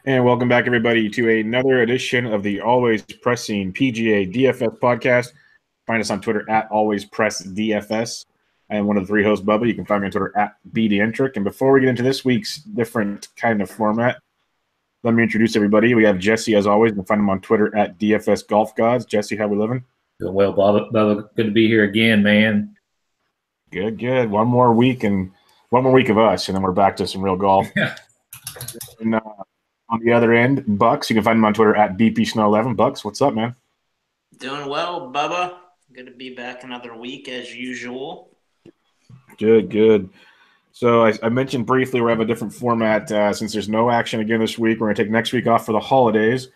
And welcome back, everybody, to another edition of the Always Pressing PGA DFS podcast. Find us on Twitter at Always Press DFS. I am one of the three hosts, Bubba. You can find me on Twitter at BDentric. And before we get into this week's different kind of format, let me introduce everybody. We have Jesse, as always. You can find him on Twitter at DFS Golf Gods. Jesse, how we living? Doing well, Bubba. Good to be here again, man. Good. One more week of us, and then we're back to some real golf. And, on the other end, Bucks. You can find him on Twitter at BPSnow11. Bucks, what's up, man? Doing well, Bubba. Good to be back another week as usual. Good. So I mentioned briefly we have a different format since there's no action again this week. We're going to take next week off for the holidays,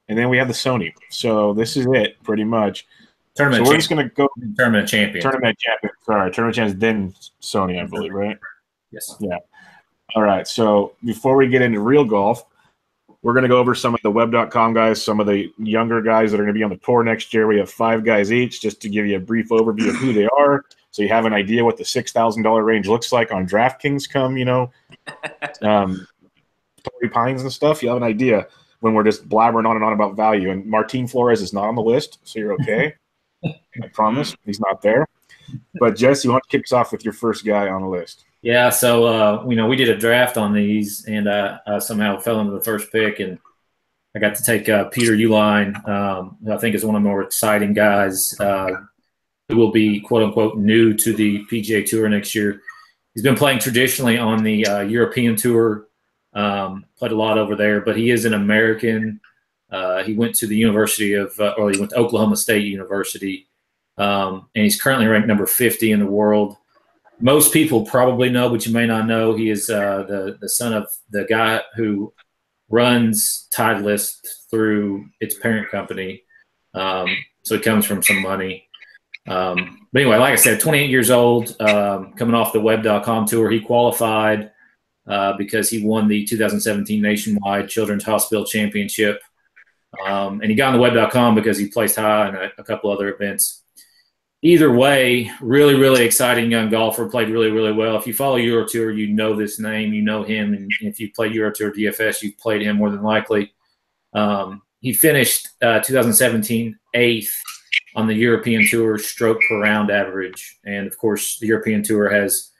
and then we have the Sony. So this is it, pretty much. Tournament so we're just going to go Tournament champion. Tournament champions, then Sony, I believe, right? Yes. Yeah. All right. So before we get into real golf, we're going to go over some of the web.com guys, some of the younger guys that are going to be on the tour next year. We have 5 guys each, just to give you a brief overview of who they are, so you have an idea what the $6,000 range looks like on DraftKings come, Torrey Pines and stuff. You have an idea when we're just blabbering on and on about value. And Martin Flores is not on the list, so you're okay. I promise. He's not there. But, Jess, you want to kick us off with your first guy on the list? Yeah, so we did a draft on these, and I somehow fell into the first pick, and I got to take Peter Uhilein, who I think is one of the more exciting guys who will be quote unquote new to the PGA Tour next year. He's been playing traditionally on the European Tour, played a lot over there, but he is an American. He went to the University of, or he went to Oklahoma State University, and he's currently ranked number 50 in the world. Most people probably know, but you may not know, he is the son of the guy who runs Titleist through its parent company. So he comes from some money. But anyway, like I said, 28 years old, coming off the web.com tour. He qualified because he won the 2017 Nationwide Children's Hospital Championship. And he got on the web.com because he placed high in a couple other events. Either way, really, really exciting young golfer, played really, really well. If you follow Euro Tour, you know this name, you know him. And if you play Euro Tour DFS, you've played him more than likely. He finished 2017 8th on the European Tour stroke per round average. And, of course, the European Tour has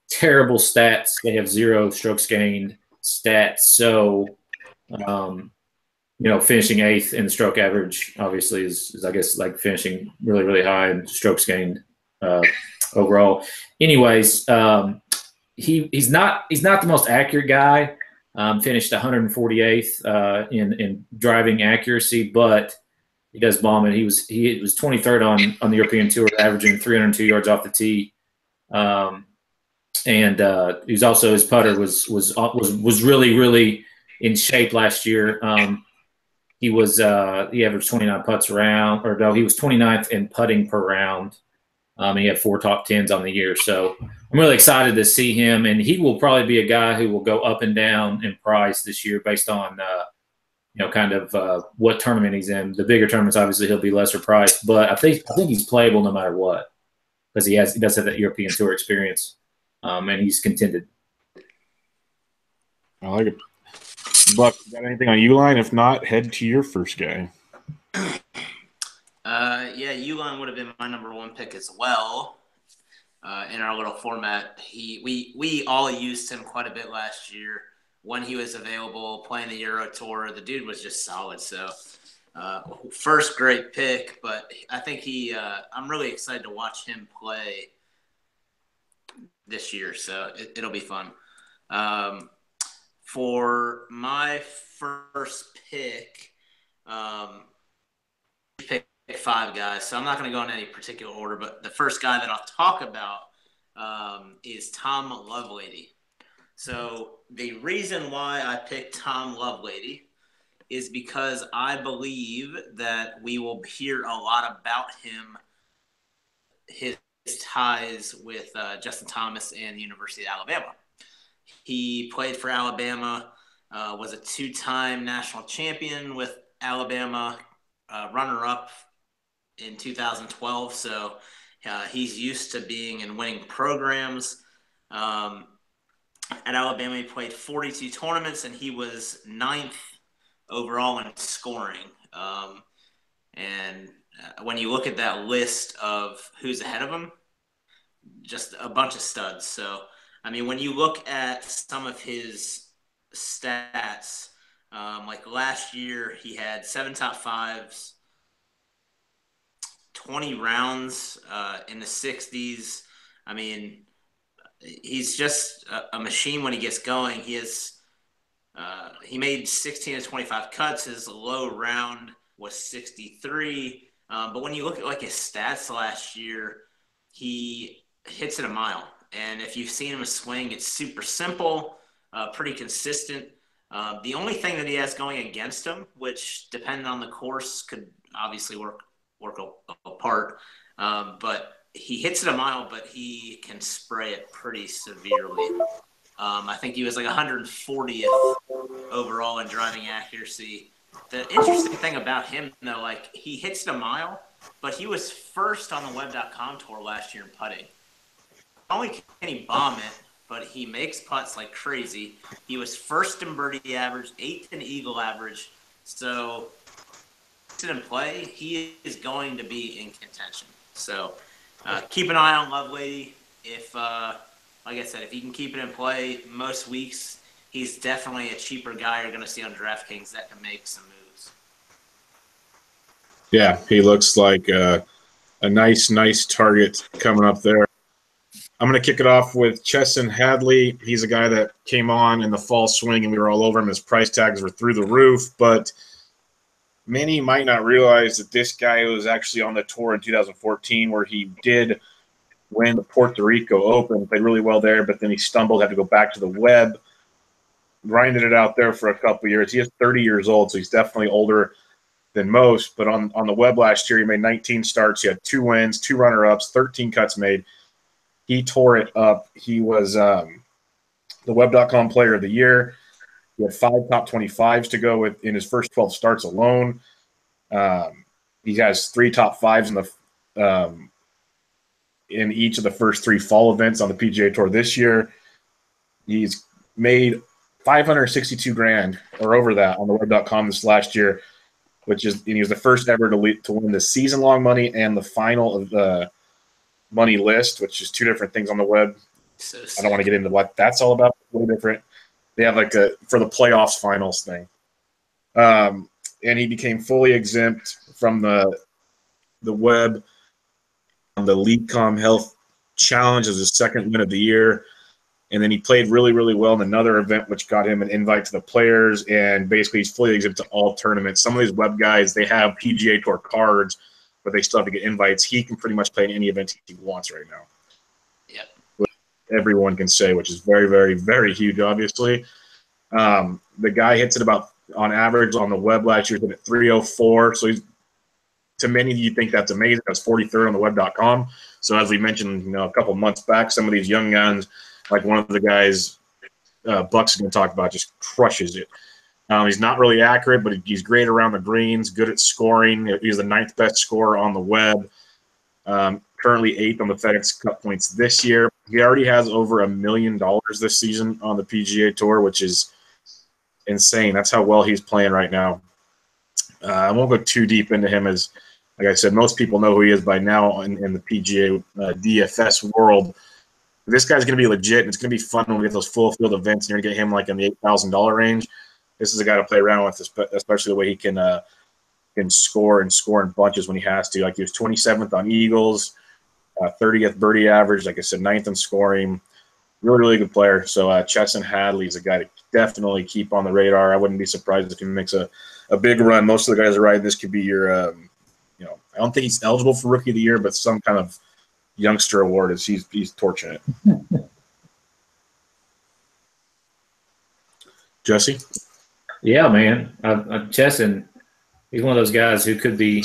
terrible stats. They have 0 strokes gained stats. So, finishing 8th in the stroke average obviously is I guess like finishing really, really high in strokes gained overall. Anyways, he's not the most accurate guy. Finished 148th in driving accuracy, but he does bomb it. He was 23rd on the European Tour, averaging 302 yards off the tee. And he was also, his putter was really, really in shape last year. He averaged 29 putts around, or no, he was 29th in putting per round. He had 4 top 10s on the year. So I'm really excited to see him, and he will probably be a guy who will go up and down in price this year based on, what tournament he's in. The bigger tournaments, obviously, he'll be lesser priced, but I think he's playable no matter what because he does have that European Tour experience, and he's contended. I like it. Buck, got anything on Uhilein? If not, head to your first guy. Uhilein would have been my number 1 pick as well. In our little format, we all used him quite a bit last year when he was available playing the Euro Tour. The dude was just solid. So first great pick, but I think I'm really excited to watch him play this year. So it'll be fun. For my first pick, pick 5 guys. So I'm not going to go in any particular order, but the first guy that I'll talk about is Tom Lovelady. So the reason why I picked Tom Lovelady is because I believe that we will hear a lot about him, his ties with Justin Thomas and the University of Alabama. He played for Alabama, was a 2-time national champion with Alabama, runner-up in 2012. So he's used to being in winning programs. At Alabama, he played 42 tournaments, and he was 9th overall in scoring. And when you look at that list of who's ahead of him, just a bunch of studs. So, I mean, when you look at some of his stats, like last year, he had 7 top 5s, 20 rounds in the 60s. I mean, he's just a machine when he gets going. He made 16 to 25 cuts. His low round was 63. But when you look at like his stats last year, he hits it a mile. And if you've seen him swing, it's super simple, pretty consistent. The only thing that he has going against him, which depending on the course could obviously work apart, but he hits it a mile, but he can spray it pretty severely. I think he was like 140th overall in driving accuracy. The interesting thing about him, though, like he hits it a mile, but he was first on the web.com tour last year in putting. Not only can he bomb it, but he makes putts like crazy. He was first in birdie average, 8th in eagle average. So, in play, he is going to be in contention. So, keep an eye on Lovelady. If, like I said, if he can keep it in play most weeks, he's definitely a cheaper guy you're going to see on DraftKings that can make some moves. Yeah, he looks like a nice target coming up there. I'm going to kick it off with Chesson Hadley. He's a guy that came on in the fall swing, and we were all over him. His price tags were through the roof, but many might not realize that this guy was actually on the tour in 2014 where he did win the Puerto Rico Open, played really well there, but then he stumbled, had to go back to the web, grinded it out there for a couple of years. He is 30 years old, so he's definitely older than most, but on the web last year, he made 19 starts. He had 2 wins, 2 runner-ups, 13 cuts made. He tore it up. He was the web.com player of the year. He had 5 top 25s to go with in his first 12 starts alone. He has 3 top 5s in each of the first 3 fall events on the PGA Tour this year. He's made $562,000 or over that on the web.com this last year, and he was the first ever to win the season-long money and the final of the money list, which is 2 different things on the web. So I don't want to get into what that's all about. It's a little different. They have like for the playoffs finals thing. And he became fully exempt from the web on the LeadCom Health Challenge as his second win of the year. And then he played really, really well in another event, which got him an invite to the Players. And basically, he's fully exempt to all tournaments. Some of these web guys, they have PGA Tour cards, but they still have to get invites. He can pretty much play in any event he wants right now. Yep. Which everyone can say, which is very, very, very huge, obviously. The guy hits it about, on average, on the web last year, at 304. So he's, to many of you think that's amazing. That's 43rd on the web.com. So as we mentioned, a couple months back, some of these young guns, like one of the guys Buck's going to talk about, just crushes it. He's not really accurate, but he's great around the greens, good at scoring. He's the 9th best scorer on the web. Currently 8th on the FedEx Cup points this year. He already has over $1 million this season on the PGA Tour, which is insane. That's how well he's playing right now. I won't go too deep into him as, like I said, most people know who he is by now in the PGA DFS world. This guy's going to be legit, and it's going to be fun when we get those full field events, and you're going to get him like in the $8,000 range. This is a guy to play around with, especially the way he can score in bunches when he has to. Like he was 27th on Eagles, 30th birdie average. Like I said, 9th in scoring. Really, really good player. So Chesson Hadley is a guy to definitely keep on the radar. I wouldn't be surprised if he makes a big run. Most of the guys are riding this could be your, I don't think he's eligible for Rookie of the Year, but some kind of youngster award is he's torching it. Jesse? Yeah, man. Chesson, he's one of those guys who could be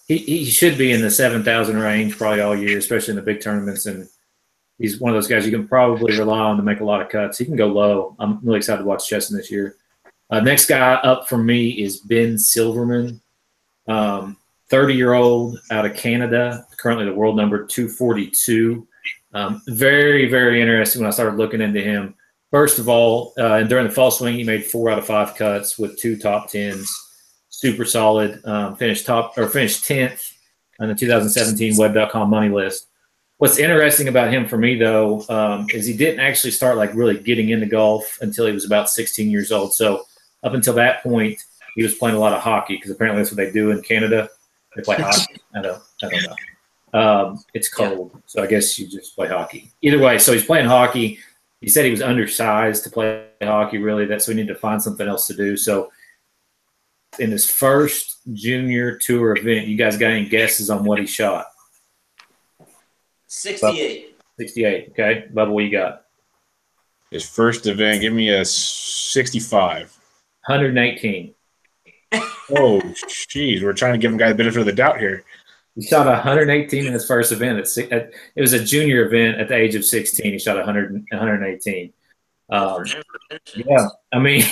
he should be in the 7,000 range probably all year, especially in the big tournaments. And he's one of those guys you can probably rely on to make a lot of cuts. He can go low. I'm really excited to watch Chesson this year. Next guy up for me is Ben Silverman, 30-year-old out of Canada, currently the world number 242. Very, very interesting when I started looking into him. First of all, during the fall swing, he made 4 out of 5 cuts with 2 top 10s. Super solid. Finished 10th on the 2017 Web.com money list. What's interesting about him for me, though, is he didn't actually start like really getting into golf until he was about 16 years old. So up until that point, he was playing a lot of hockey because apparently that's what they do in Canada. They play hockey. I don't know. It's cold, so I guess you just play hockey. Either way, so he's playing hockey. He said he was undersized to play hockey, really. That's so we need to find something else to do. So in his first junior tour event, you guys got any guesses on what he shot? 68. 68, okay. Bubba, what you got? His first event, give me a 65. 118. Oh, jeez. We're trying to give him guy the benefit of the doubt here. He shot 118 in his first event. It was a junior event at the age of 16. He shot 118. Yeah, I mean,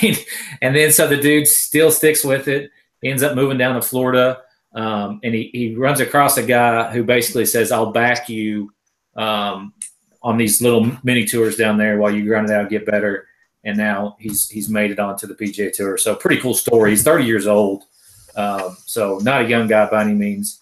and then so the dude still sticks with it. He ends up moving down to Florida, and he runs across a guy who basically says, "I'll back you on these little mini tours down there while you grind it out and get better." And now he's made it onto the PGA Tour. So pretty cool story. He's 30 years old, so not a young guy by any means.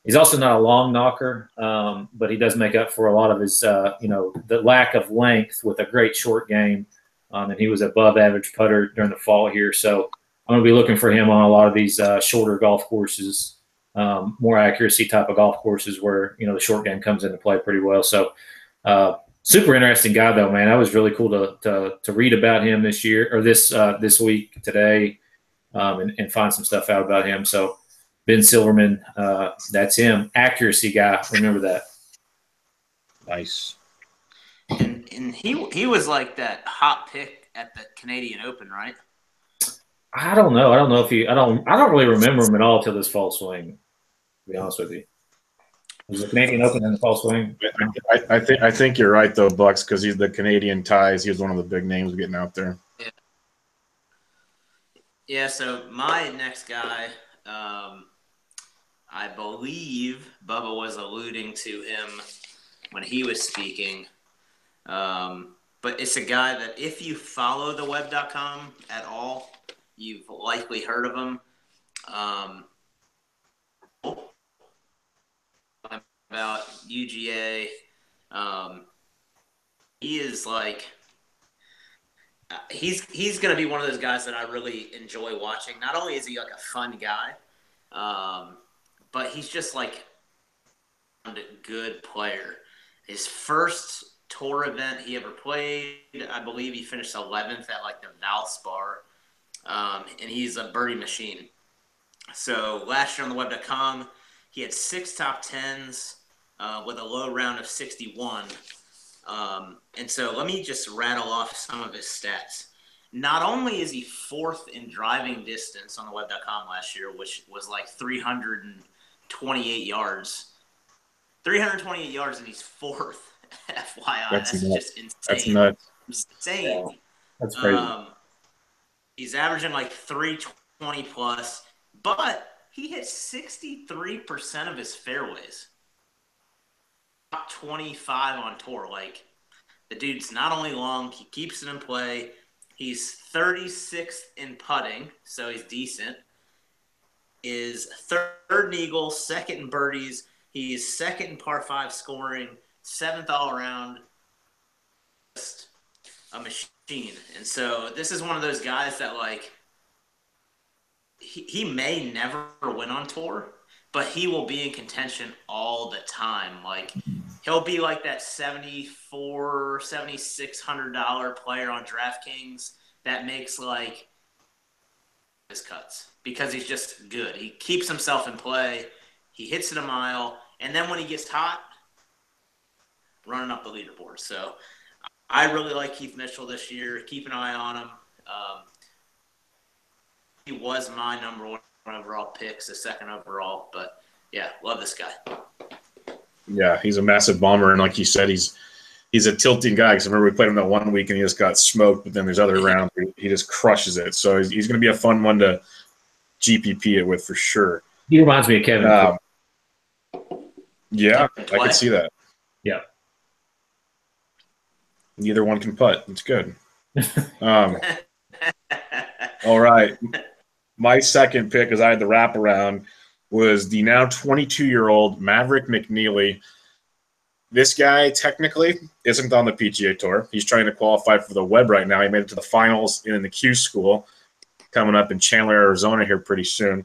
He's also not a long knocker, but he does make up for a lot of his, the lack of length with a great short game. And he was above average putter during the fall here. So I'm going to be looking for him on a lot of these shorter golf courses, more accuracy type of golf courses where, the short game comes into play pretty well. So super interesting guy, though, man. That was really cool to read about him this year or this week today and find some stuff out about him. So Ben Silverman, that's him. Accuracy guy. Remember that. Nice. And he was like that hot pick at the Canadian Open, right? I don't know. I don't know if I don't really remember him at all till this fall swing, to be honest with you. Was the Canadian Open in the fall swing? I think you're right though, Bucks, because he's the Canadian ties. He was one of the big names getting out there. Yeah, so my next guy, I believe Bubba was alluding to him when he was speaking. But it's a guy that if you follow the web.com at all, you've likely heard of him. About UGA. He is like he's going to be one of those guys that I really enjoy watching. Not only is he like a fun guy, but he's just like a good player. His first tour event he ever played, I believe he finished 11th at like the Valspar, and he's a birdie machine. So last year on the web.com, he had 6 top 10s with a low round of 61. And so let me just rattle off some of his stats. Not only is he 4th in driving distance on the web.com last year, which was like 328 yards. 328 yards and he's 4th. FYI, that's just insane. That's nuts. Insane. Yeah, that's crazy. He's averaging like 320 plus, but he hit 63% of his fairways. Top 25 on tour. Like, the dude's not only long, he keeps it in play. He's 36th in putting, so he's decent. Is 3rd in eagle, 2nd in birdies. He's 2nd in par 5 scoring, 7th all around. Just a machine. And so this is one of those guys that, like, he may never win on tour, but he will be in contention all the time. Like, he'll be like that $7,600 player on DraftKings that makes like his cuts because he's just good. He keeps himself in play. He hits it a mile, and then when he gets hot, running up the leaderboard. So I really like Keith Mitchell this year. Keep an eye on him. He was my number 1 overall pick, so 2nd overall. But, yeah, love this guy. Yeah, he's a massive bomber, and like you said, he's a tilting guy. Because I remember we played him that one week, and he just got smoked. But then there's other rounds where he just crushes it. So he's going to be a fun one to GPP it with for sure. He reminds me of Kevin. Yeah, I can see that. Yeah. Neither one can putt. It's good. All right. My second pick, as I had the wraparound, was the now 22-year-old Maverick McNealy. This guy technically isn't on the PGA Tour. He's trying to qualify for the Web right now. He made it to the finals in the Q School coming up in Chandler, Arizona here pretty soon.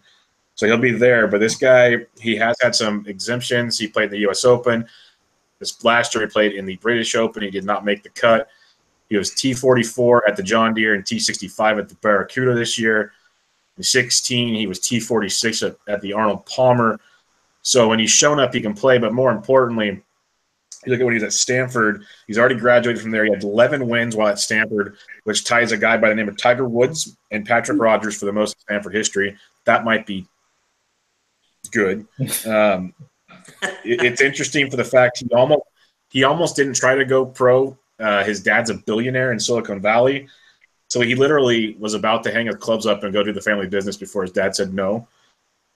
So he'll be there. But this guy, he has had some exemptions. He played in the U.S. Open. This last year he played in the British Open. He did not make the cut. He was T44 at the John Deere and T65 at the Barracuda this year. In 16, he was T46 at the Arnold Palmer. So when he's shown up, he can play. But more importantly, you look at when he was at Stanford, he's already graduated from there. He had 11 wins while at Stanford, which ties a guy by the name of Tiger Woods and Patrick Rogers for the most Stanford history. That might be good. It's interesting for the fact he almost didn't try to go pro. His dad's a billionaire in Silicon Valley. So he literally was about to hang his clubs up and go do the family business before his dad said no.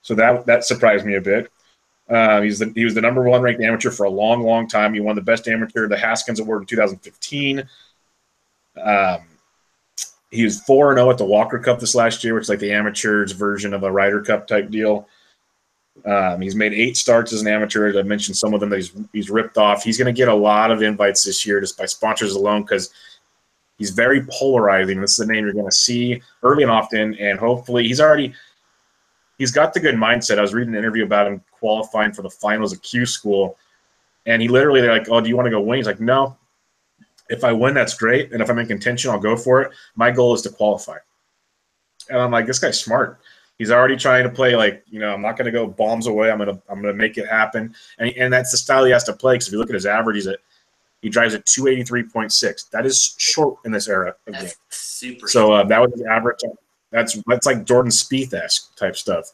So that surprised me a bit. He was the number one ranked amateur for a long, long time. He won the best amateur, the Haskins Award in 2015. He was 4-0 at the Walker Cup this last year, which is like the amateurs version of a Ryder Cup type deal. He's made 8 starts as an amateur. As I mentioned, some of them that he's ripped off. He's going to get a lot of invites this year just by sponsors alone because he's very polarizing. This is the name you're going to see early and often, and hopefully he's got the good mindset. I was reading an interview about him qualifying for the finals at Q School, and they're like, "Oh, do you want to go win?" He's like, "No. If I win, that's great, and if I'm in contention, I'll go for it. My goal is to qualify." And I'm like, this guy's smart. He's already trying to play like, I'm not going to go bombs away. I'm gonna make it happen, and that's the style he has to play. Because if you look at his average, he drives at 283.6. That is short in this era of game. Super. So that was his average. That's like Jordan Spieth-esque type stuff.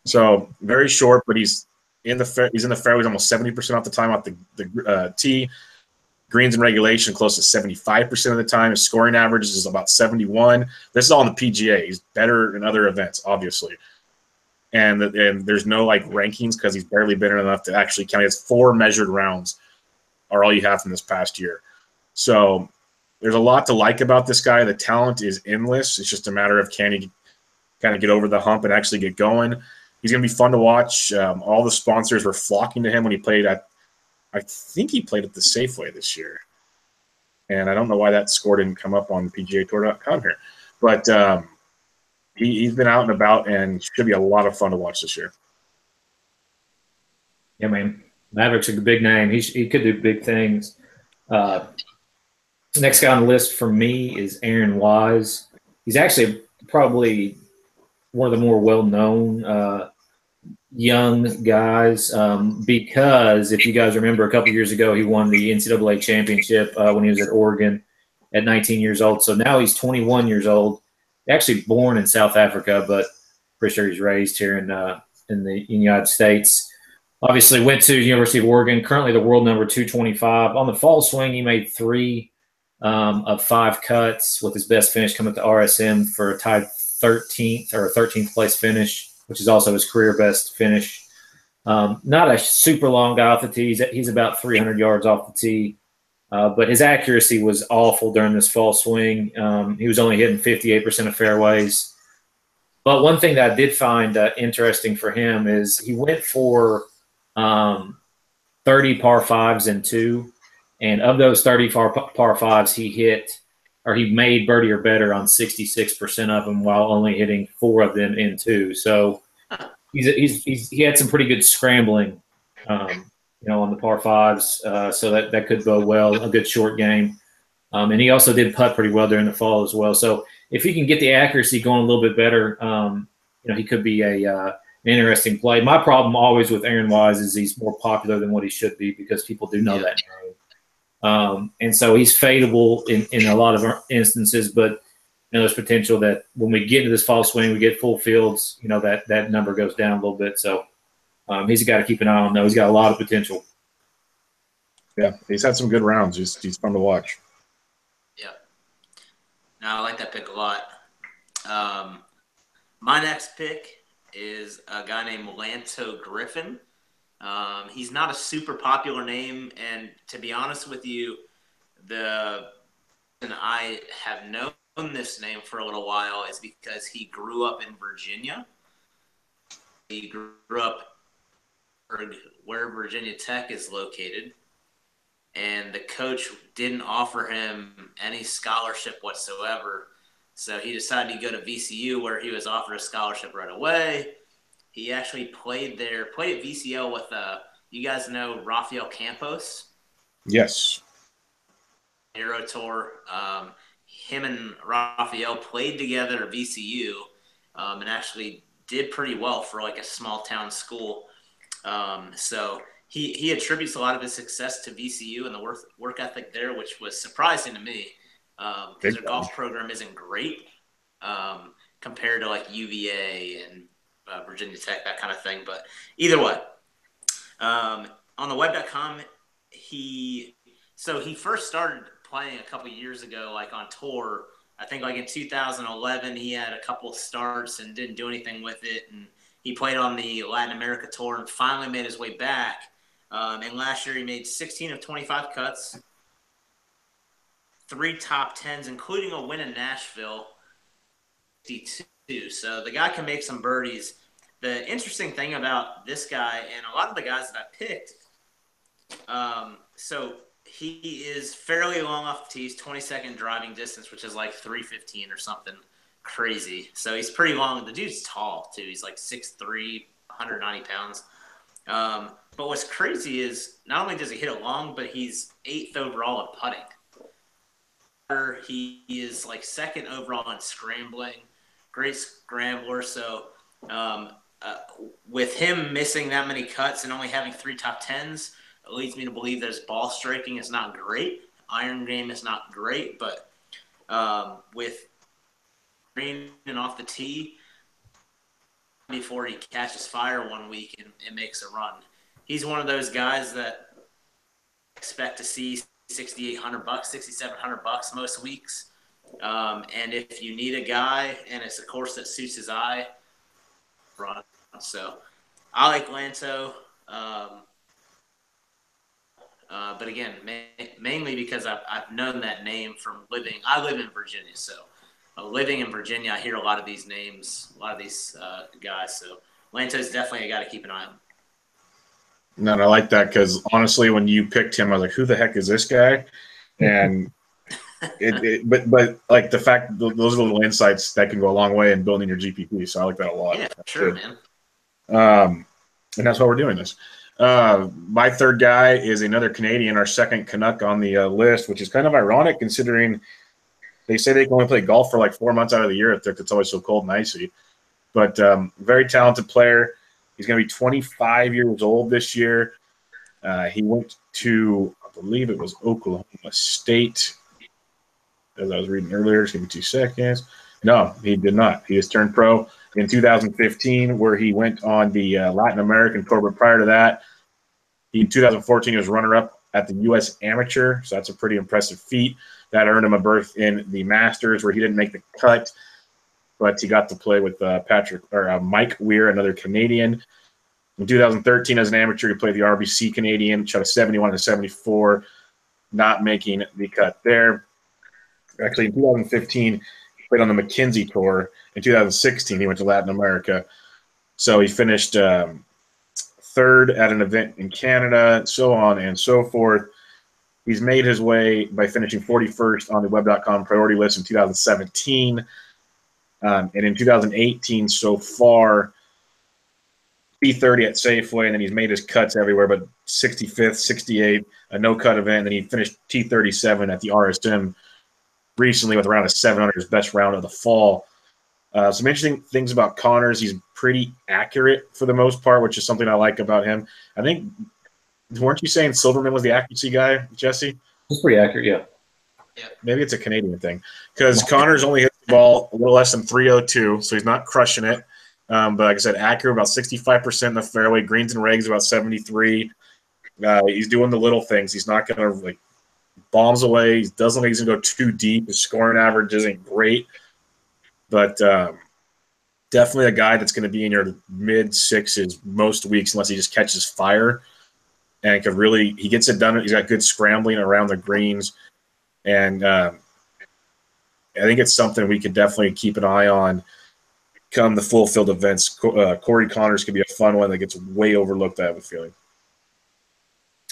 So very short, but he's in the fairways almost 70% off the time off the tee. Greens in regulation close to 75% of the time. His scoring average is about 71. This is all in the PGA. He's better in other events, obviously. And there's no like rankings because he's barely been in enough to actually count. He has 4 measured rounds are all you have from this past year. So there's a lot to like about this guy. The talent is endless. It's just a matter of can he kind of get over the hump and actually get going. He's going to be fun to watch. All the sponsors were flocking to him when he played I think he played at the Safeway this year. And I don't know why that score didn't come up on PGAtour.com here. But he's been out and about and should be a lot of fun to watch this year. Yeah, man. Maverick's a big name. He could do big things. Next guy on the list for me is Aaron Wise. He's actually probably one of the more well-known young guys because if you guys remember a couple years ago, he won the NCAA championship when he was at Oregon at 19 years old. So now he's 21 years old. Actually born in South Africa, but pretty sure he's raised here in the United States. Obviously went to University of Oregon, currently the world number 225. On the fall swing, he made 3 of 5 cuts with his best finish coming to RSM for a tied 13th place finish, which is also his career best finish. Not a super long guy off the tee. He's about 300 yards off the tee. But his accuracy was awful during this fall swing. He was only hitting 58% of fairways. But one thing that I did find interesting for him is he went for 30 par 5s in 2. And of those 30 par 5s, he made birdie or better on 66% of them while only hitting 4 of them in 2. So he had some pretty good scrambling, on the par 5s. So that could bode well, a good short game. And he also did putt pretty well during the fall as well. So if he can get the accuracy going a little bit better, he could be an interesting play. My problem always with Aaron Wise is he's more popular than what he should be because people do know that name. And so he's fadeable in a lot of instances, but there's potential that when we get into this fall swing, we get full fields, that number goes down a little bit. So he's a guy to keep an eye on, though. He's got a lot of potential. Yeah, he's had some good rounds. He's fun to watch. Yeah. No, I like that pick a lot. My next pick is a guy named Lanto Griffin. He's not a super popular name, and to be honest with you, the I have known this name for a little while is because he grew up in Virginia. He grew up where Virginia Tech is located, and the coach didn't offer him any scholarship whatsoever. So he decided to go to VCU, where he was offered a scholarship right away. He actually played at VCL with, you guys know Rafael Campos? Yes. Euro Tour. Him and Rafael played together at VCU and actually did pretty well for like a small town school. So he attributes a lot of his success to VCU and the work ethic there, which was surprising to me because their golf program isn't great compared to like UVA and Virginia Tech, that kind of thing. But either way, on the web.com, he first started playing a couple years ago, like on tour. I think like in 2011, he had a couple of starts and didn't do anything with it. And he played on the Latin America tour and finally made his way back. And last year he made 16 of 25 cuts, 3 top 10s, including a win in Nashville, 52. So the guy can make some birdies. The interesting thing about this guy and a lot of the guys that I picked, so he is fairly long off the tees, 22nd driving distance, which is like 315 or something crazy. So he's pretty long. The dude's tall, too. He's like 6'3", 190 pounds. But what's crazy is not only does he hit it long, but he's 8th overall in putting. He is like 2nd overall in scrambling. Great scrambler. So with him missing that many cuts and only having 3 top 10s, it leads me to believe that his ball striking is not great. Iron game is not great, but with green and off the tee before he catches fire one week and makes a run. He's one of those guys that expect to see $6,800, $6,700 most weeks. And if you need a guy and it's a course that suits his eye, run. So I like Lanto. But again, mainly because I've known that name from living. I live in Virginia, so living in Virginia, I hear a lot of these names, a lot of these guys. So Lanto's definitely a guy to keep an eye on. No, I like that because honestly, when you picked him, I was like, "Who the heck is this guy?" And but like the fact those are little insights that can go a long way in building your GPP. So I like that a lot. Yeah, sure, man. And that's why we're doing this. My third guy is another Canadian, our second Canuck on the list, which is kind of ironic considering they say they can only play golf for like 4 months out of the year if it's always so cold and icy. But very talented player. He's going to be 25 years old this year. He went to, I believe it was Oklahoma State, as I was reading earlier. Just give me 2 seconds. No, he did not. He just turned pro in 2015, where he went on the Latin American tour. But prior to that, in 2014, he was runner-up at the U.S. Amateur. So that's a pretty impressive feat. That earned him a berth in the Masters, where he didn't make the cut, but he got to play with Mike Weir, another Canadian. In 2013, as an amateur, he played the RBC Canadian, shot a 71 and a 74, not making the cut there. Actually, in 2015, he played on the McKenzie Tour. In 2016, he went to Latin America. So he finished third at an event in Canada, so on and so forth. He's made his way by finishing 41st on the web.com priority list in 2017. And in 2018 so far, P30 at Safeway, and then he's made his cuts everywhere, but 65th, 68th, a no-cut event, and then he finished T37 at the RSM recently with around a 700, his best round of the fall. Some interesting things about Connors. He's pretty accurate for the most part, which is something I like about him. I think, weren't you saying Silverman was the accuracy guy, Jesse? He's pretty accurate, yeah. Maybe it's a Canadian thing because Connors only hits the ball a little less than 302, so he's not crushing it. But like I said, accurate about 65% in the fairway. Greens and regs about 73. He's doing the little things. He's not going to like bombs away. He doesn't think he's going to go too deep. His scoring average isn't great, but definitely a guy that's going to be in your mid sixes most weeks unless he just catches fire. And he gets it done. He's got good scrambling around the greens. And I think it's something we could definitely keep an eye on come the full field events. Corey Connors could be a fun one that gets way overlooked, I have a feeling.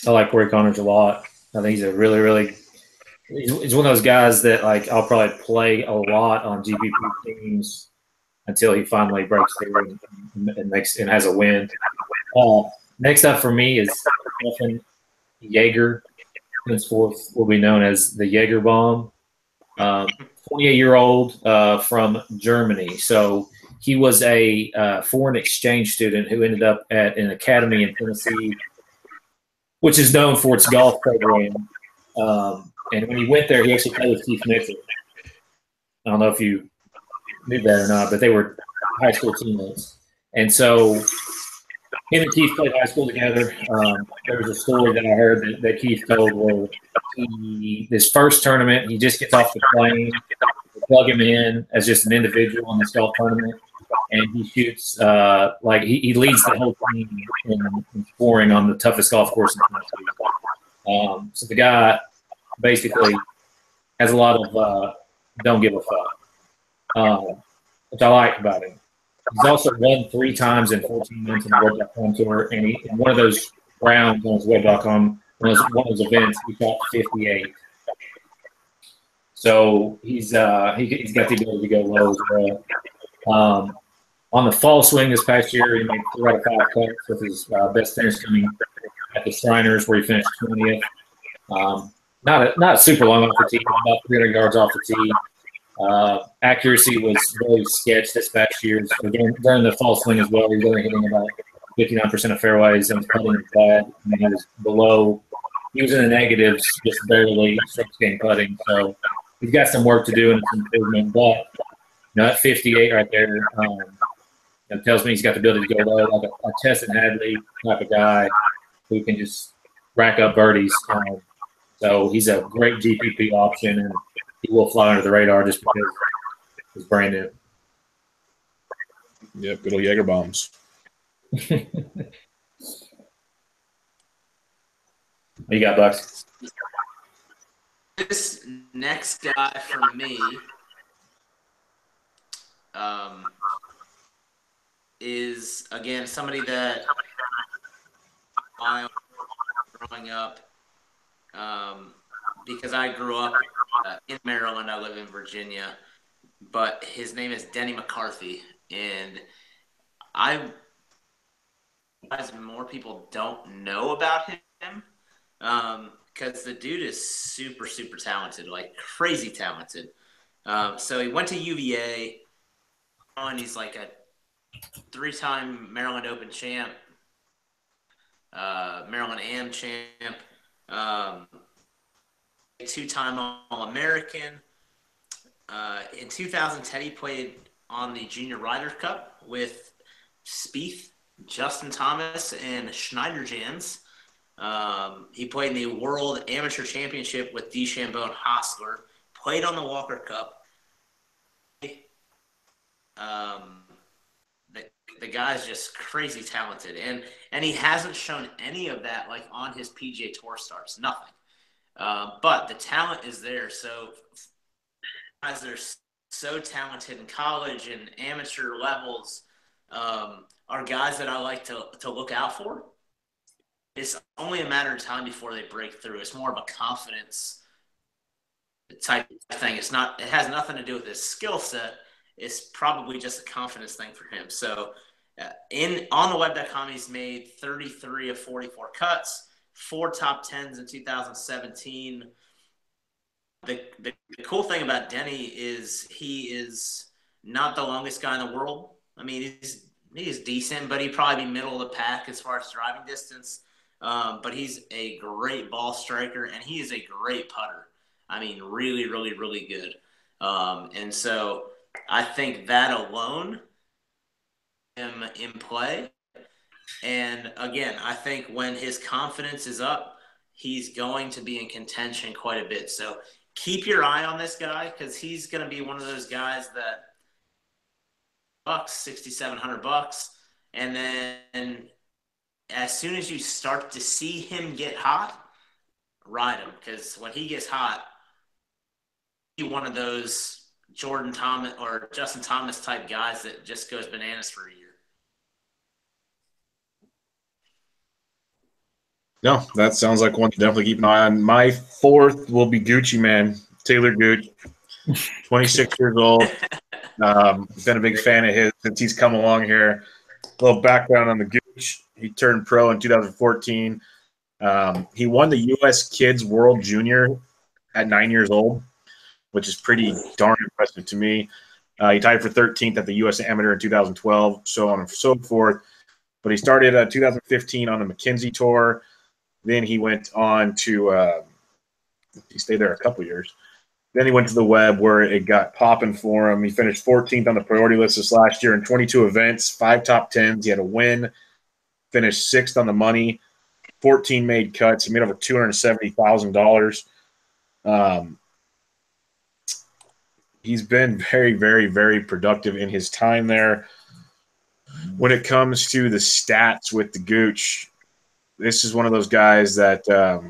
I like Corey Connors a lot. I think he's a really, really – he's one of those guys that, like, I'll probably play a lot on GPP teams until he finally breaks through and has a win. Next up for me is Stephan Jaeger. Henceforth will be known as the Jaeger Bomb. 28-year-old from Germany. So he was a foreign exchange student who ended up at an academy in Tennessee, which is known for its golf program. And when he went there, he actually played with Keith Mitchell. I don't know if you knew that or not, but they were high school teammates. And so him and Keith played high school together. There was a story that I heard that Keith told where this first tournament, he just gets off the plane, they plug him in as just an individual in this golf tournament, and he shoots he leads the whole team in scoring on the toughest golf course in Tennessee. So the guy basically has a lot of don't give a fuck, which I like about him. He's also won 3 times in 14 months in the Web.com tour, and in one of those rounds on his Web.com, one of those events, he shot 58. So he's got the ability to go low as well. On the fall swing this past year, he made 4 out of 5 cuts with his best finish coming at the Shriners, where he finished 20th. Not super long off the tee, about 300 yards off the tee. Accuracy was very sketched this past year. So during the fall swing as well, he was only hitting about 59% of fairways and was putting bad. I mean, he was below. He was in the negatives, just barely strokes gained putting. So he's got some work to do and some improvement. But that 58 right there tells me he's got the ability to go low, like a Chesson Hadley type of guy who can just rack up birdies. So he's a great GPP option, and he will fly under the radar just because he's brand new. Yep, good old Jaeger bombs. What you got, Bucks? This next guy for me is, again, somebody that while growing up, because I grew up in Maryland, I live in Virginia, but his name is Denny McCarthy, and as more people don't know about him, because the dude is super, super talented, like crazy talented. So he went to UVA, and he's like a 3-time Maryland Open champ, Maryland AM champ, 2-time All-American. In 2010, he played on the Junior Ryder Cup with Spieth, Justin Thomas, and Schneider Jans. He played in the World Amateur Championship with DeChambeau and Hostler. Played on the Walker Cup. The guy's just crazy talented, and he hasn't shown any of that like on his PGA Tour starts. Nothing. But the talent is there. So guys that are so talented in college and amateur levels are guys that I like to look out for. It's only a matter of time before they break through. It's more of a confidence type thing. It has nothing to do with his skill set. It's probably just a confidence thing for him. So on the web.com, he's made 33 of 44 cuts, 4 top 10s in 2017. The cool thing about Denny is he is not the longest guy in the world. I mean, he's decent, but he'd probably be middle of the pack as far as driving distance. But he's a great ball striker, and he is a great putter. I mean, really, really, really good. And so I think that alone him in play. And again, I think when his confidence is up, he's going to be in contention quite a bit. So keep your eye on this guy, because he's going to be one of those guys that $6,700, and then as soon as you start to see him get hot, ride him, because when he gets hot, he's one of those Jordan Thomas or Justin Thomas type guys that just goes bananas for a year. No, that sounds like one to definitely keep an eye on. My fourth will be Gucci, man. Talor Gooch, 26 years old. Been a big fan of his since he's come along here. A little background on the Gooch. He turned pro in 2014. He won the U.S. Kids World Junior at 9 years old, which is pretty darn impressive to me. He tied for 13th at the U.S. Amateur in 2012, so on and so forth. But he started 2015 on the McKenzie Tour. Then he went on to he stayed there a couple years. Then he went to the Web where it got popping for him. He finished 14th on the priority list this last year in 22 events, 5 top 10s. He had a win, finished 6th on the money, 14 made cuts. He made over $270,000. He's been very, very, very productive in his time there. When it comes to the stats with the Gooch, this is one of those guys that got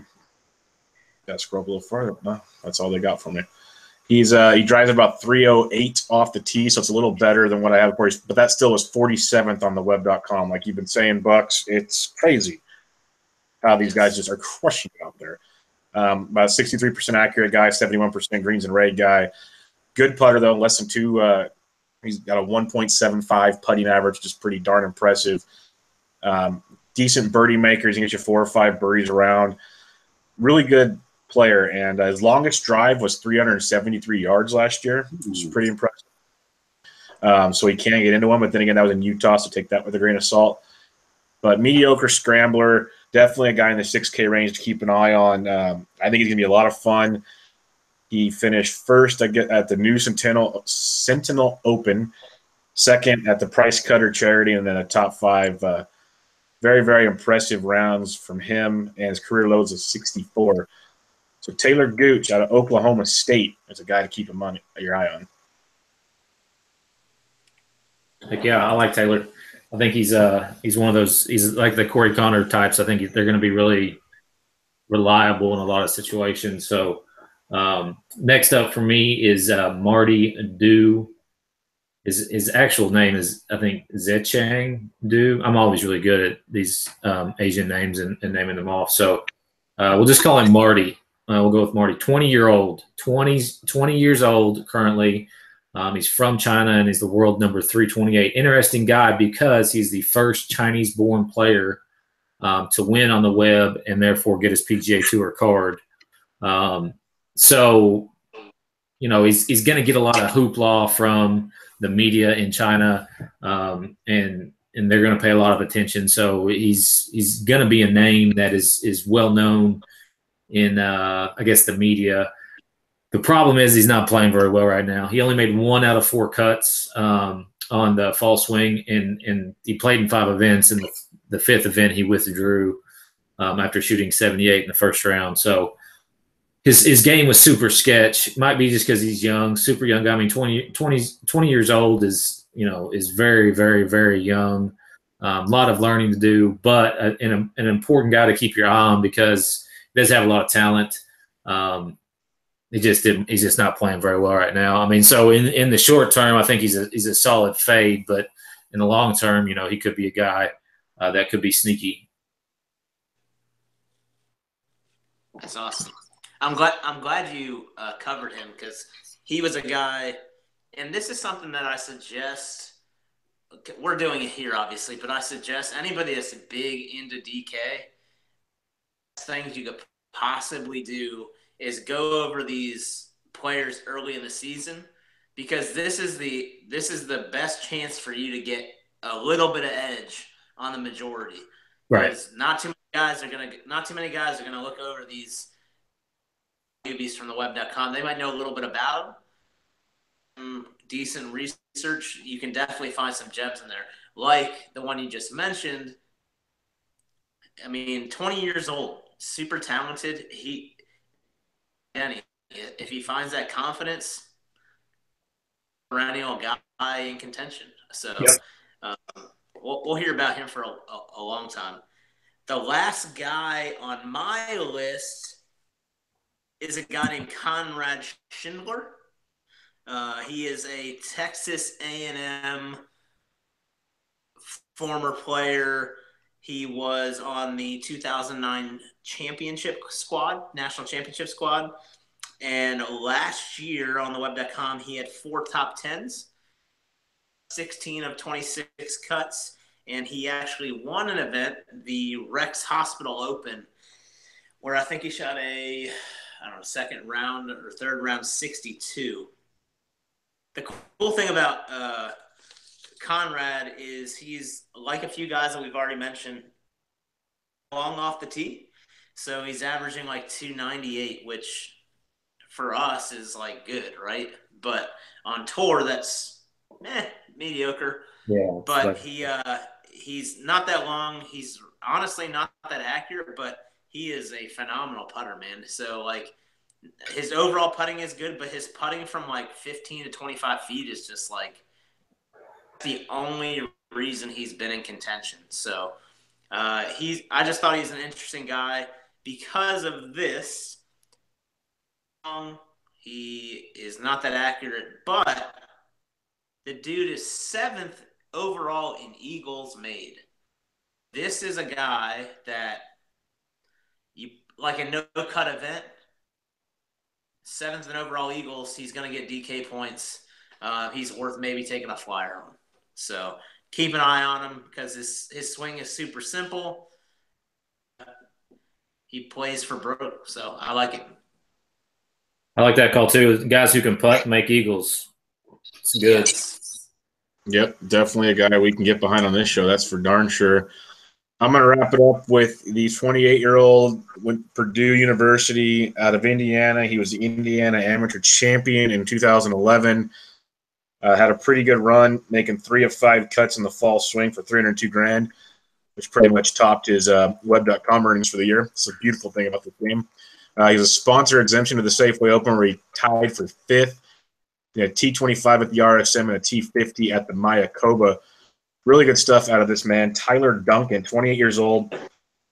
to scroll up a little further. No, that's all they got for me. He drives about 308 off the tee, so it's a little better than what I have for you. But that still was 47th on the web.com. Like you've been saying, Bucks, it's crazy how these guys just are crushing it out there. About 63% accurate guy, 71% greens and reg guy. Good putter, though, less than 2. He's got a 1.75 putting average, which is pretty darn impressive. Decent birdie makers. He can get you 4 or 5 birdies around. Really good player, and his longest drive was 373 yards last year, which is pretty impressive. So he can get into one, but then again, that was in Utah, so take that with a grain of salt. But mediocre scrambler, definitely a guy in the 6K range to keep an eye on. I think he's going to be a lot of fun. He finished first at the new Sentinel Open, second at the Price Cutter Charity, and then a top 5. Very, very impressive rounds from him, and his career loads of 64. So Talor Gooch out of Oklahoma State is a guy to keep your eye on. Yeah, I like Talor. I think he's one of those. He's like the Corey Connor types. I think they're going to be really reliable in a lot of situations. So next up for me is Marty Dou. His actual name is, I think, Zechang Dou. I'm always really good at these Asian names and naming them off. So we'll just call him Marty. We'll go with Marty. 20 years old currently. He's from China, and he's the world number 328. Interesting guy because he's the first Chinese-born player to win on the web and therefore get his PGA Tour card. So, he's going to get a lot of hoopla from the media in China, and they're going to pay a lot of attention. So he's going to be a name that is well known in, I guess, the media. The problem is he's not playing very well right now. He only made 1 out of 4 cuts on the fall swing, and he played in 5 events. And the 5th event he withdrew after shooting 78 in the first round. So his game was super sketch. Might be just because he's young, super young guy. I mean, 20 years old is very, very, very young. A lot of learning to do, but an important guy to keep your eye on because he does have a lot of talent. He's just not playing very well right now. I mean, so in the short term, I think he's a solid fade, but in the long term, he could be a guy that could be sneaky. That's awesome. I'm glad you covered him because he was a guy, and this is something that I suggest. We're doing it here, obviously, but I suggest anybody that's big into DK, things you could possibly do is go over these players early in the season because this is the best chance for you to get a little bit of edge on the majority. Right. Because not too many guys are gonna look over these newbies from the web.com. They might know a little bit about them. Decent research. You can definitely find some gems in there, like the one you just mentioned. I mean, 20 years old, super talented. If he finds that confidence, perennial guy in contention. So we'll hear about him for a long time. The last guy on my list is a guy named Conrad Schindler. He is a Texas A&M former player. He was on the 2009 championship squad, national championship squad. And last year on the web.com, he had 4 top 10s, 16 of 26 cuts, and he actually won an event, the Rex Hospital Open, where I think he shot second round or third round 62. The cool thing about Conrad is he's like a few guys that we've already mentioned, long off the tee. So he's averaging like 298, which for us is like good, right? But on tour, that's mediocre. Yeah. But he's not that long. He's honestly not that accurate, but he is a phenomenal putter, man. So like his overall putting is good, but his putting from like 15 to 25 feet is just like the only reason he's been in contention. So I just thought he's an interesting guy because of this. He is not that accurate, but the dude is 7th overall in eagles made. This is a guy that you like a no-cut event, 7th in overall eagles. He's going to get DK points. He's worth maybe taking a flyer on. So keep an eye on him because his swing is super simple. He plays for broke, so I like it. I like that call too. Guys who can putt make eagles. It's good. Yes. Yep, definitely a guy we can get behind on this show. That's for darn sure. I'm going to wrap it up with the 28-year-old, went Purdue University out of Indiana. He was the Indiana Amateur Champion in 2011. Had a pretty good run, making 3 of 5 cuts in the fall swing for $302,000, which pretty much topped his web.com earnings for the year. It's a beautiful thing about the game. He's a sponsor exemption to the Safeway Open where he tied for 5th. He had T25 at the RSM and a T50 at the Mayakoba. Really good stuff out of this man. Tyler Duncan, 28 years old.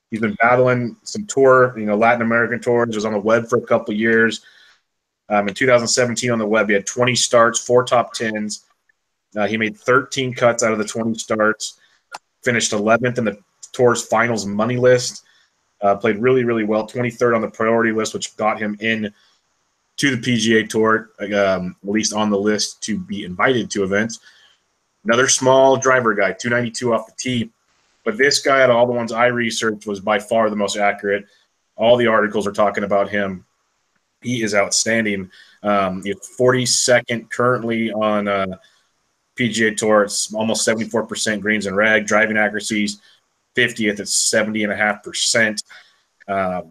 He's been battling some tour, Latin American tours. Was on the web for a couple of years. In 2017 on the web, he had 20 starts, 4 top 10s. He made 13 cuts out of the 20 starts. Finished 11th in the tour's finals money list. Played really, really well. 23rd on the priority list, which got him in to the PGA Tour, at least on the list to be invited to events. Another small driver guy, 292 off the tee. But this guy, out of all the ones I researched, was by far the most accurate. All the articles are talking about him. He is outstanding. He's 42nd currently on PGA Tour. It's almost 74% greens and rag. Driving accuracies, 50th at 70.5%.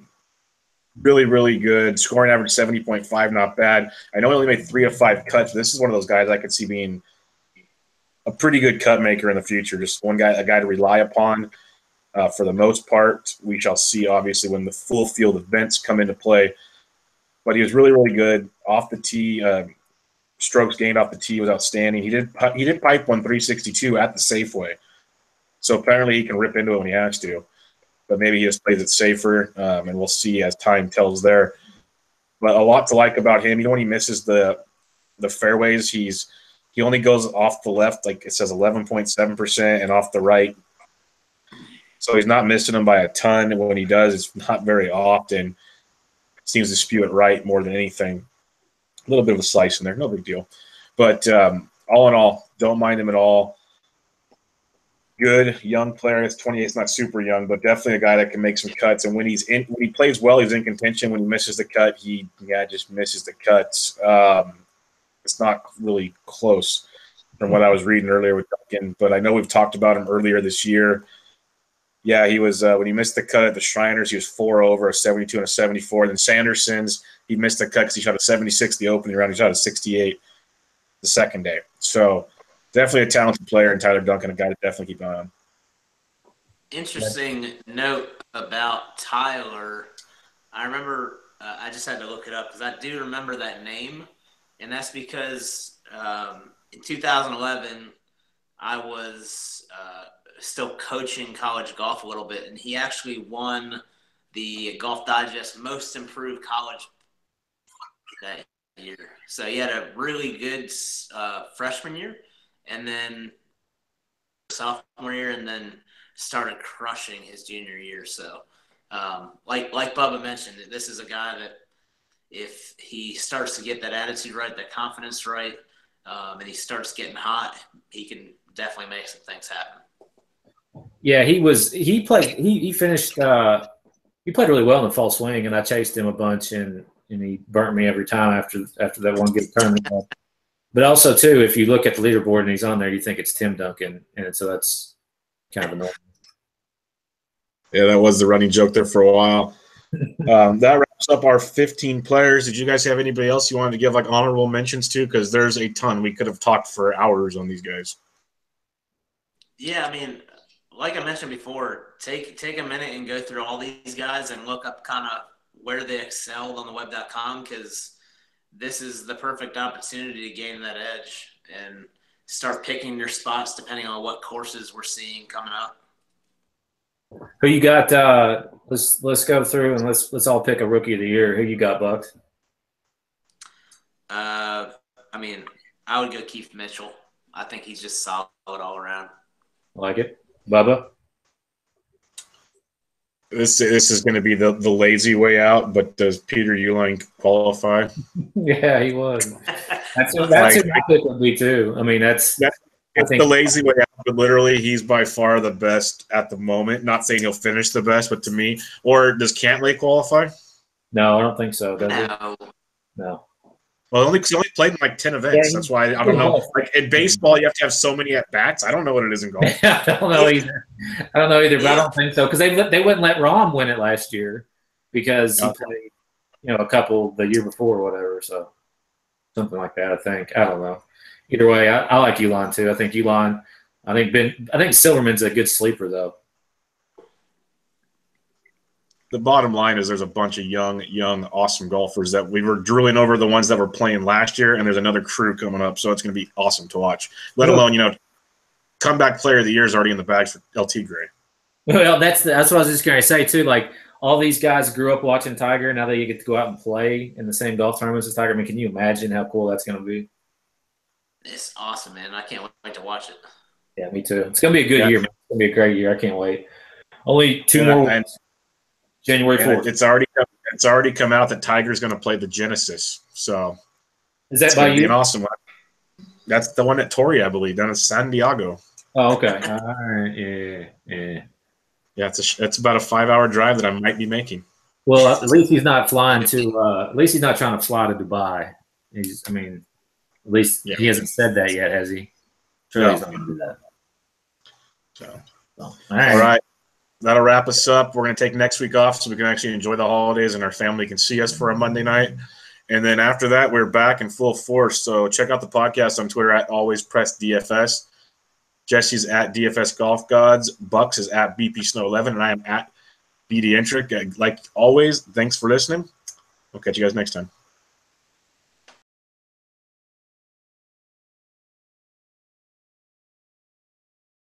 Really, really good. Scoring average 70.5, not bad. I know he only made 3 of 5 cuts. This is one of those guys I could see being a pretty good cut maker in the future. Just a guy to rely upon for the most part. We shall see, obviously, when the full field events come into play. But he was really, really good off the tee. Strokes gained off the tee was outstanding. He did pipe one 362 at the Safeway. So apparently he can rip into it when he has to. But maybe he just plays it safer, and we'll see as time tells there. But a lot to like about him. When he misses the fairways, he only goes off the left, like it says 11.7%, and off the right. So he's not missing them by a ton. And when he does, it's not very often. Seems to spew it right more than anything. A little bit of a slice in there, no big deal. But all in all, don't mind him at all. Good young player. It's 28. It's not super young, but definitely a guy that can make some cuts. And when he plays well, he's in contention. When he misses the cut, he just misses the cuts. It's not really close from what I was reading earlier with Duncan. But I know we've talked about him earlier this year. Yeah, he was when he missed the cut at the Shriners, he was 4 over, a 72 and a 74. Then Sanderson's, he missed the cut because he shot a 76 the opening round. He shot a 68 the second day. So definitely a talented player, and Tyler Duncan, a guy to definitely keep an eye on. Interesting note about Tyler. I remember I just had to look it up because I do remember that name, and that's because in 2011 I was still coaching college golf a little bit, and he actually won the Golf Digest Most Improved College year. So he had a really good freshman year, and then sophomore year, and then started crushing his junior year. So, like Bubba mentioned, this is a guy that if he starts to get that attitude right, that confidence right, and he starts getting hot, he can definitely make some things happen. Yeah, he finished he played really well in the fall swing, and I chased him a bunch, and he burnt me every time after that one good tournament. But also too, if you look at the leaderboard and he's on there, you think it's Tim Duncan, and so that's kind of annoying. Yeah, that was the running joke there for a while. That wraps up our 15 players. Did you guys have anybody else you wanted to give like honorable mentions to? Because there's a ton. We could have talked for hours on these guys. Yeah, I mean, like I mentioned before, take a minute and go through all these guys and look up kind of where they excelled on the web.com, because this is the perfect opportunity to gain that edge and start picking your spots depending on what courses we're seeing coming up. Who you got? Let's go through and let's all pick a rookie of the year. Who you got, Bucks? I mean, I would go Keith Mitchell. I think he's just solid all around. Like it, Bubba. This is going to be the lazy way out, but does Peter Uhilein qualify? Yeah, he was. That's who my pick would be too. I mean, it's the lazy way out, but literally he's by far the best at the moment. Not saying he'll finish the best, but to me, or does Cantlay qualify? No, I don't think so. No. Well, he only played in like 10 events. That's why I don't know. Like in baseball, you have to have so many at bats. I don't know what it is in golf. I don't know either. But I don't think so, because they wouldn't let Rahm win it last year because he played, a couple the year before or whatever. So something like that. I think. I don't know. Either way, I like Uhilein too. I think Silverman's a good sleeper though. The bottom line is there's a bunch of young, awesome golfers that we were drooling over the ones that were playing last year, and there's another crew coming up, so it's going to be awesome to watch. Let alone, comeback player of the year is already in the bag for LT Gray. Well, that's what I was just going to say too. Like all these guys grew up watching Tiger, now that you get to go out and play in the same golf tournaments as Tiger. I mean, can you imagine how cool that's going to be? It's awesome, man. I can't wait to watch it. Yeah, me too. It's going to be a good year, man. It's going to be a great year. I can't wait. Only two more weeks. January 4th. It's already come out that Tiger's going to play the Genesis. So is that by you? Be an awesome one. That's the one at Torrey, I believe, down in San Diego. Oh, okay. All right. Yeah. Yeah, it's about a 5-hour drive that I might be making. Well, at least he's not flying to. At least he's not trying to fly to Dubai. At least he hasn't said that yet, has he? Sure, he's not going to do that. So, all right. That'll wrap us up. We're going to take next week off so we can actually enjoy the holidays and our family can see us for a Monday night. And then after that, we're back in full force. So check out the podcast on Twitter at AlwaysPressDFS. Jesse's at DFS Golf Gods. Bucks is at BP Snow 11. And I am at BD Entric. Like always, thanks for listening. We'll catch you guys next time.